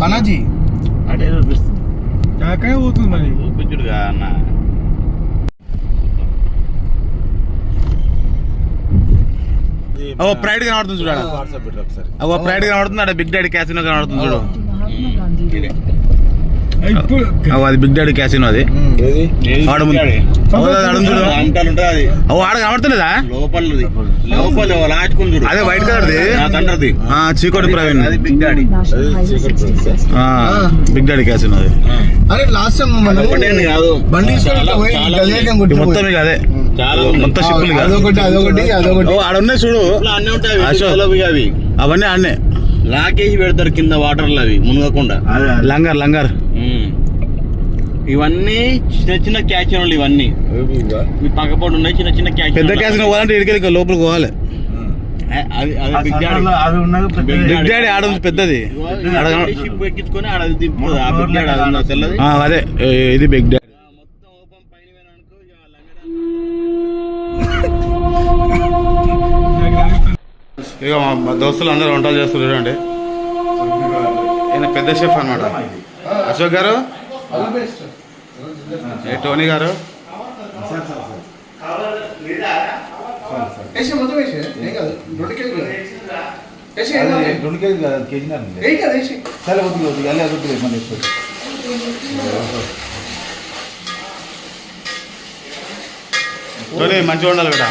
పనాజీ అడే చూపిస్తుంది. కాకాయ పోతుంది మరి చూపించుడుగా అన్న. ప్రైడ్ కనబడుతుంది చూడాలి. ప్రైడ్ కనబడుతుంది. అక్కడ బిగ్ డాడీ క్యాసినో కనబడుతుంది చూడు. అది బిగ్ డాడీ క్యాసినో. అది ఆడ కనబడుతుందా లోపల లాచుకుని చూడు. అదే వైట్ కలర్ చీకోటి ప్రవీణ్. అది big daddy. Big daddy casino. అది అరే లాస్ట్ కాదు మొత్తం ఇక అదే చాలా మొత్తం షిప్పులు అదొకటి ఆడ ఉన్నాయి చూడు. అన్నీ ఉంటాయి అవి. అవన్నీ ఆడనే లాకేసి పెడతారు కింద వాటర్లు అవి మునగకుండా. లంగర్ ఇవన్నీ చిన్న చిన్న క్యాచినోళ్ళు. ఇవన్నీ మీ పక్కపొడి ఉన్నాయి చిన్న చిన్న క్యాచ్. పెద్ద క్యాసినో పోవాలంటే ఇడికెళ్ళి లోపలికి పోవాలి. బిగ్ డాడీ ఆడ పెద్దది షిప్ ఎక్కించుకొని ఆడ దింపుతుంది. ఆ బిగ్ డాడీ అది ఉన్నది తెల్లది. అదే ఇది బిగ్ డాడీ. మొత్తం ఓపెన్ పైన అనుకో. ఇక మా దోస్తులు అందరూ వంటలు చేస్తున్నారు అండి. ఈయన పెద్ద షెఫ్ అనమాట. అశోక్ గారు, టోనీ గారు. టోనీ మంచిగా ఉండాలి కదా.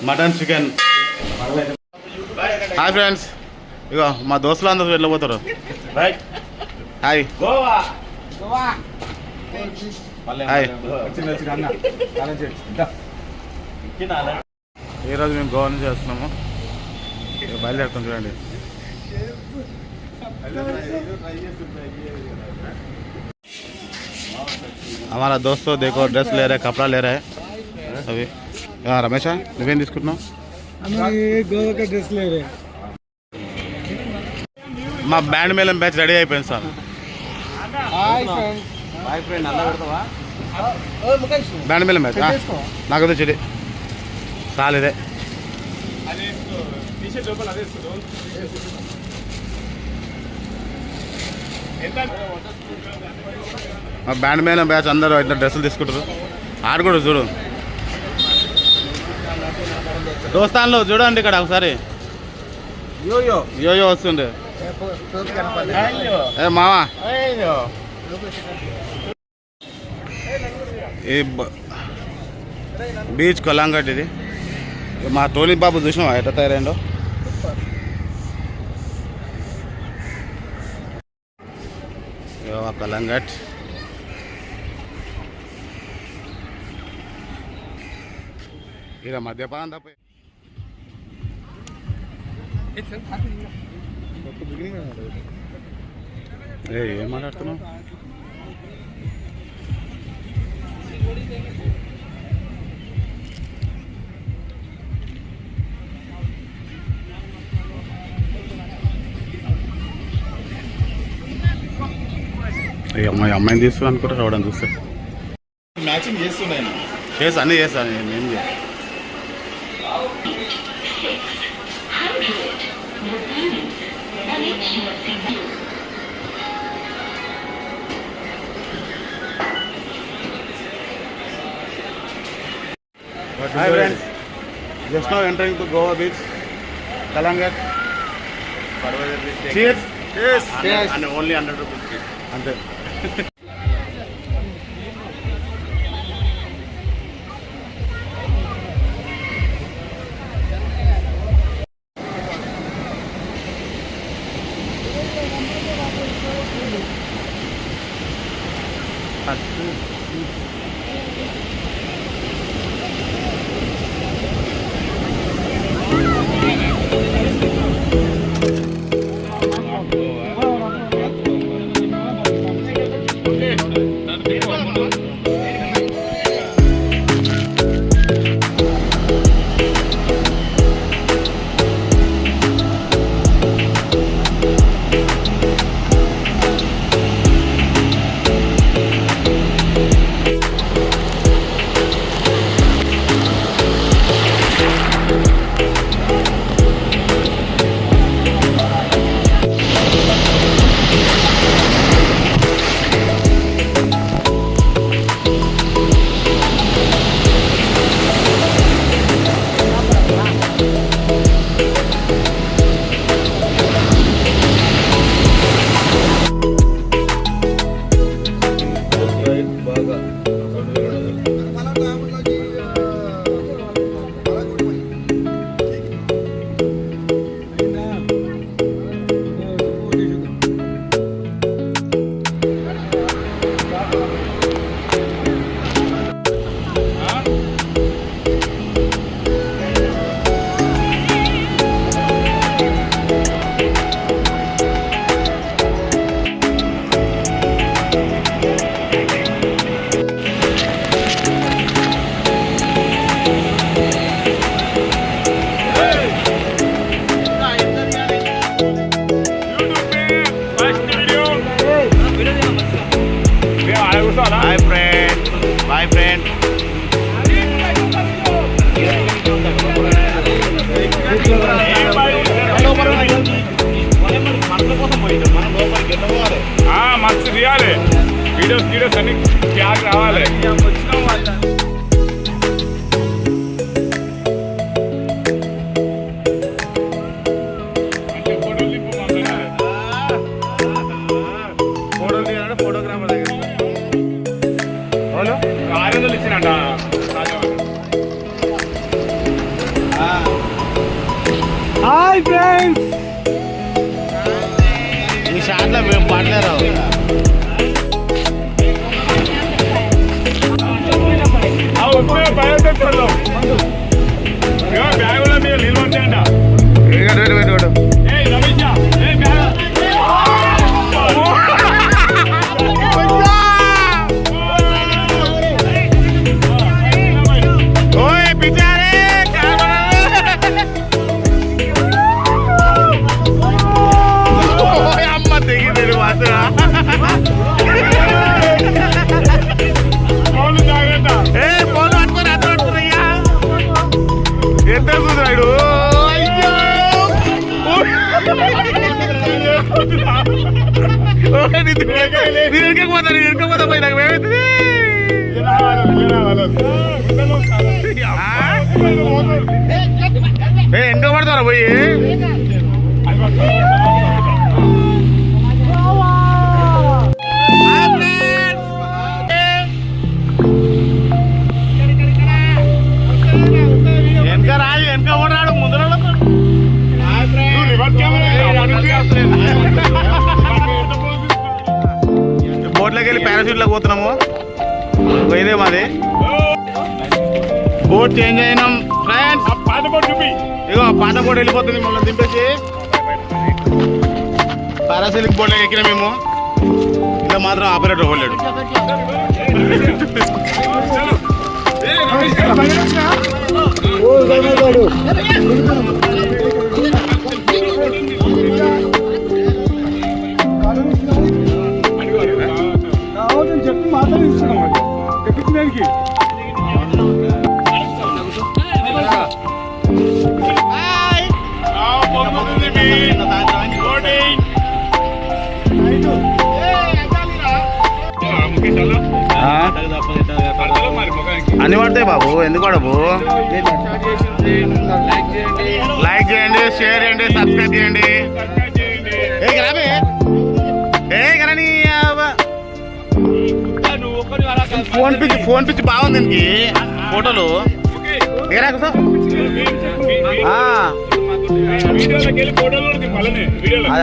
Mutton chicken. హాయ్ ఫ్రెండ్స్, ఇగో మా దోస్తులు అందరూ వెళ్ళిపోతారు. Hi hi. ఈరోజు మేము గోవా నుంచి చేస్తున్నాము. బయలుదేరుతాం చూడండి. हमारा दोस्तों देखो ड्रेस ले रहे, कपड़ा ले रहे अभी. रमेशा నువ్వేం తీసుకుంటున్నావు? గోవా का ड्रेस ले रहे. మా బ్యాండ్ మేళం బ్యాచ్ రెడీ అయిపోయింది సార్. బ్యాండ్ మేళం బ్యాచ్ నాకు వద్దు చెడి చాలిదే. మా బ్యాండ్ మేళం బ్యాచ్ అందరూ ఇట్లా డ్రెస్సులు తీసుకుంటారు. ఆడు కూడా చూడు దోస్తాన్లో చూడండి ఇక్కడ ఒకసారి. యోయో వస్తుండే మావా. ఈ బీచ్ కొల్లాంగట్ ఇది. మా టోనీ బాబు చూసినావా ఎట్లా తయారైందో. కొల్లాంగట్ ఇలా మద్యపానం తప్ప ఏం మాట్లాడుతున్నావు? మా అమ్మాయిని తీసుకో అనుకుంటా రావడం చూస్తే మ్యాచింగ్ చేస్తున్నాయి. అన్నీ చేస్తాను నేను. ఏం చేయాలి? Hi friends, just now entering to Goa beach, Kalangat. Cheers. Yes. And only 100 rupees. Ante. Hi friend. మస్తు తీయాలి వీడియోస్ అన్ని క్యాక్ రావాలి. ఫోటోగ్రాఫర్ దగ్గర 600 ఇచ్చినట్ట హాయ్ ఫ్రెండ్స్. ఈ షాట్లో పాటలేరు. బ్యాగులో మీరు నీళ్ళు వచ్చాయంట. ఎంత చూసాడు. ఎరకపోతా పోయి నాకు ఏమైతుంది. ఎంత పడతారా పోయి. వెనక రాదు, వెనక పడాడు, ముందర బోట్లోకి వెళ్ళి పారాషూట్లోకి పోతున్నాము. ఇదే మాది బోట్ చేంజ్ అయినాం ఫ్రెండ్స్. పాత బోట్ చూపి. ఇగో పాత బోట్ వెళ్ళిపోతుంది, మమ్మల్ని దింపేసి పారాసైలిక్ బోట్లోకి ఎక్కినా మేము. ఇలా మాత్రం ఆపరేటర్ పోలేడు. కావాలని చెప్పి మాట్లాడిస్తున్నాం చెప్పించడానికి. అన్ని పడతాయి బాబు, ఎందుకు పడవు. లైక్ చేయండి, షేర్ చేయండి, సబ్స్క్రైబ్ చేయండి. ఫోన్ పిచ్చి బాగుంది దీనికి ఫోటోలు.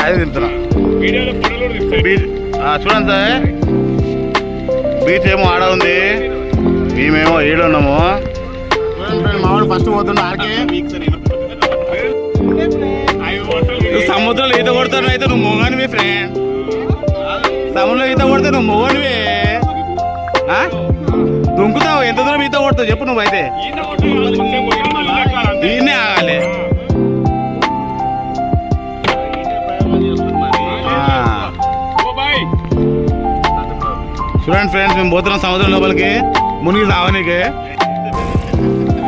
అదే తింటున్నా. చూడండి సార్, బీచ్ ఏమో ఆడ ఉంది, మేమేమో ఈడున్నాము. చూడండి మావాడు ఫస్ట్ పోతుండే ఆడికి. సముద్రంలో ఈత కొడతాను అయితే నువ్వు మొగానివే ఫ్రెండ్. సముద్రంలో ఈత కొడితే నువ్వు మొగానివే. దుంకుతావు, ఎంత దూరం ఈత కొడతావు చెప్పు నువ్వైతే. ఈయనే ఆగాలి. చూడండి ఫ్రెండ్స్, మేము పోతున్నాం సముద్రం లోపలికి మునిగి రావడానికి.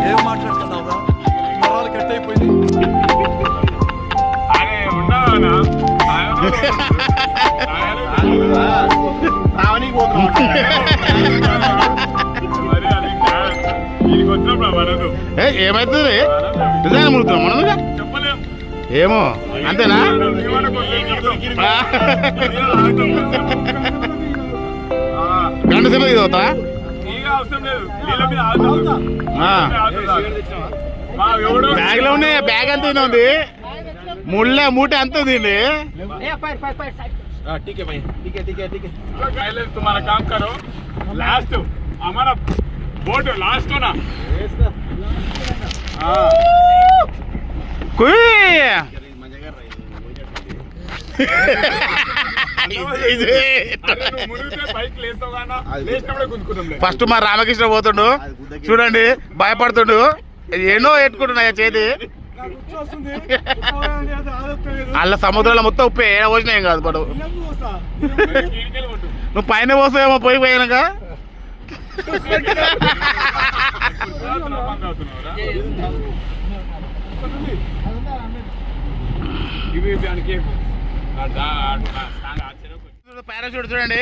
ఏం మాట్లాడుతున్నావు? కట్ అయిపోయింది. ఏమైతుంది నిజంగా మునుగుతున్నాం మనం. ఏమో అంతేనా. గంట సేపు ఇది అవుతా. బ్యాగ్ లో ఉన్నాయి, బ్యాగ్ అంత ఉంది, మూట అంత ఉంది. तुम्हारा काम करो लास्ट हमारा बोट लास्ट हो ना. ఫస్ట్ మా రామకృష్ణ పోతుండు చూడండి, భయపడుతుండు. ఎన్నో ఎట్టుకుంటున్నా చేతి. అల్ల సముద్రంలో మొత్తం ఉప్పే, ఏడ పోసినా ఏం కాదు. పడు నువ్వు పైన పోస్తావేమో పోయినాక. పారాషూట్ చూడండి.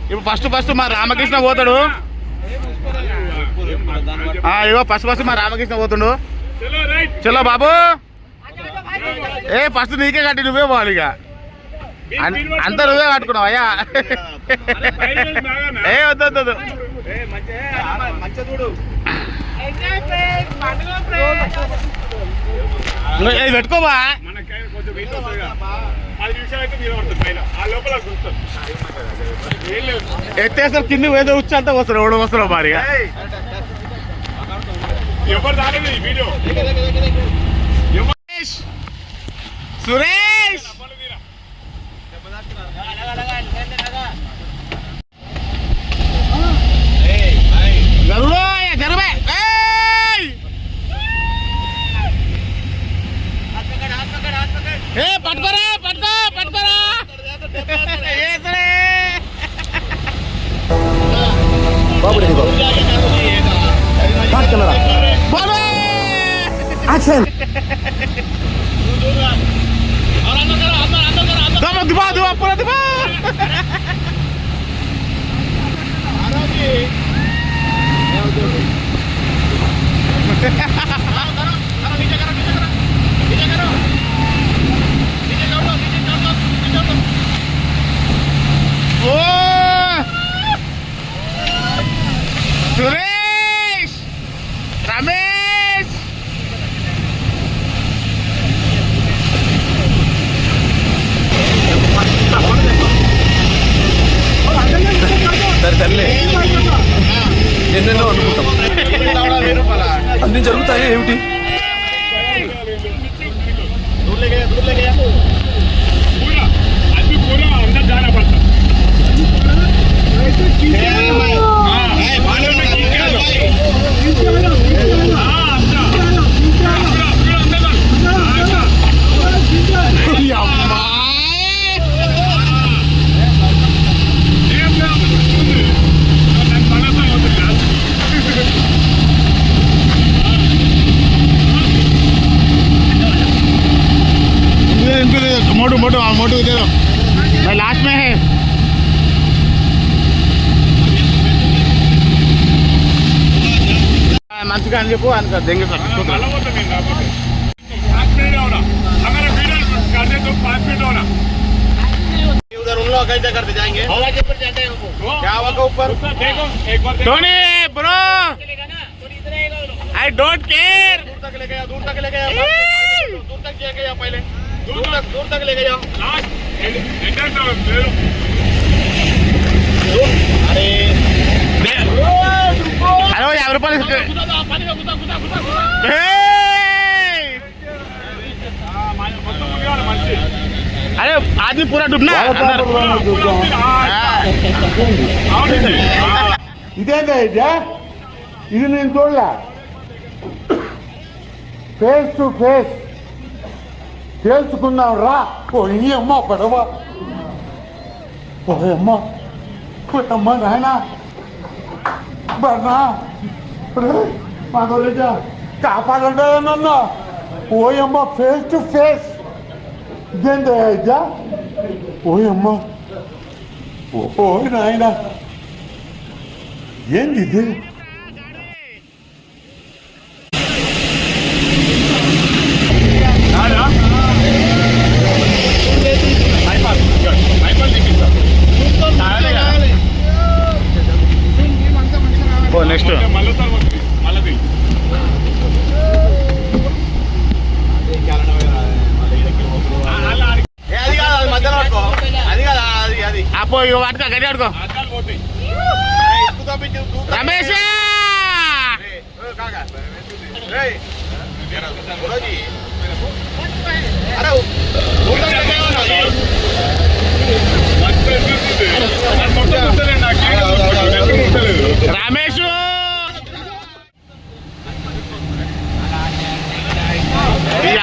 ఇప్పుడు ఫస్ట్ మా రామకృష్ణ పోతాడు. ఇగో ఫస్ట్ మా రామకృష్ణ పోతుండు. చలో బాబు. ఫస్ట్ నీకే కట్టి నువ్వే పోవాలి. ఇక అంతా నువ్వే కట్టుకున్నావు అయ్యా. వద్దు పెట్టుకోబా. ఎత్తేస్తారు కింద ఏదో వచ్చి అంతా వస్తారు. ఎవడో వస్తున్నావు భారీగా. సురేష్ జరువే పట్టుకోరా పట్టుకోరా. దుబా పూరా దుబా. సురేష్ రమేష్ తల్లి ఎన్నెన్నో అనుకుంటాం. అన్ని జరుగుతాయి ఏమిటి? मोटू दे दो भाई, लास्ट में है. మంచిగా అని చెప్పు అని देंगे सर. उधर उन लोग कैसे करते जाएंगे? हवा के ऊपर जाते हैं वो. क्या हवा के ऊपर? देखो एक बार Tony bro I don't care. दूर तक ले गया दूर तक ले गया पहले दूर तक ले गया. अरे हेलो 50 रुपये. अरे आदमी पूरा डूबना ఇదేందా ఇది నేను చూడలే. ఫేస్ టు ఫేస్ తెలుసుకుందాం రా. పోయి అమ్మ పడవ పోయమ్మ పోయమ్మ నాయన బర్నా మా గురించి కాపాడంటే నన్ను. పోయమ్మ ఫేస్ టు ఫేస్ ఇదేందా పోయమ్మ పోయి నాయన ఏంది ఇది? నెక్స్ట్ అప్పో ఇక వాటికా గడి ఆడుకో. రమేష్ రమేష్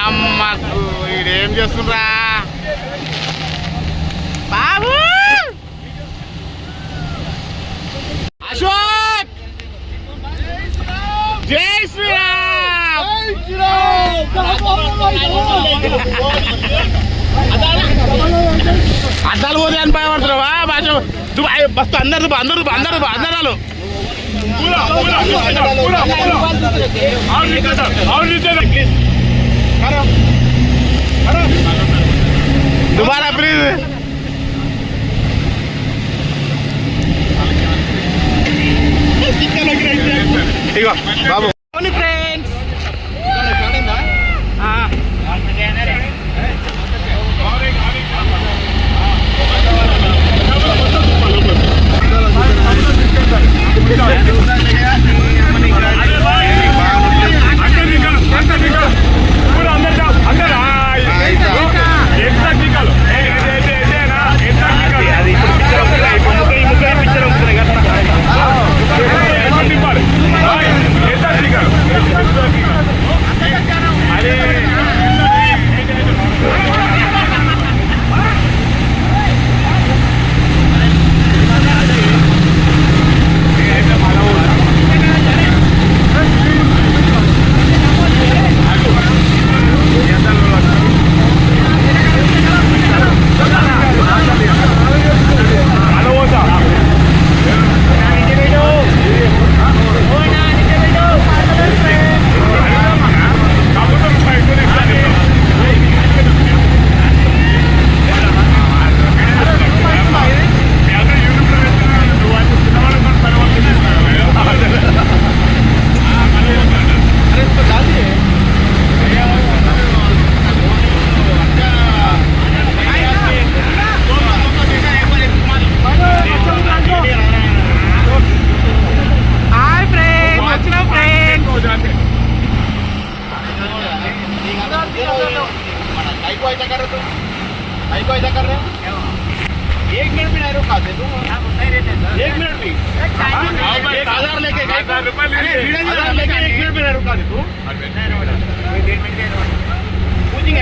అమ్మకు ఈడేం చేస్తుండ్రా బాబు. అద్దాలు పోతే అని భయపడుతున్నావా భాష బస్తు అందరు అందరు అందరు అందరాలు దుబారా please ego Babu friends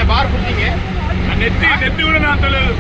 bar cooking నెత్తి నెత్తి కూడా అంత లేదు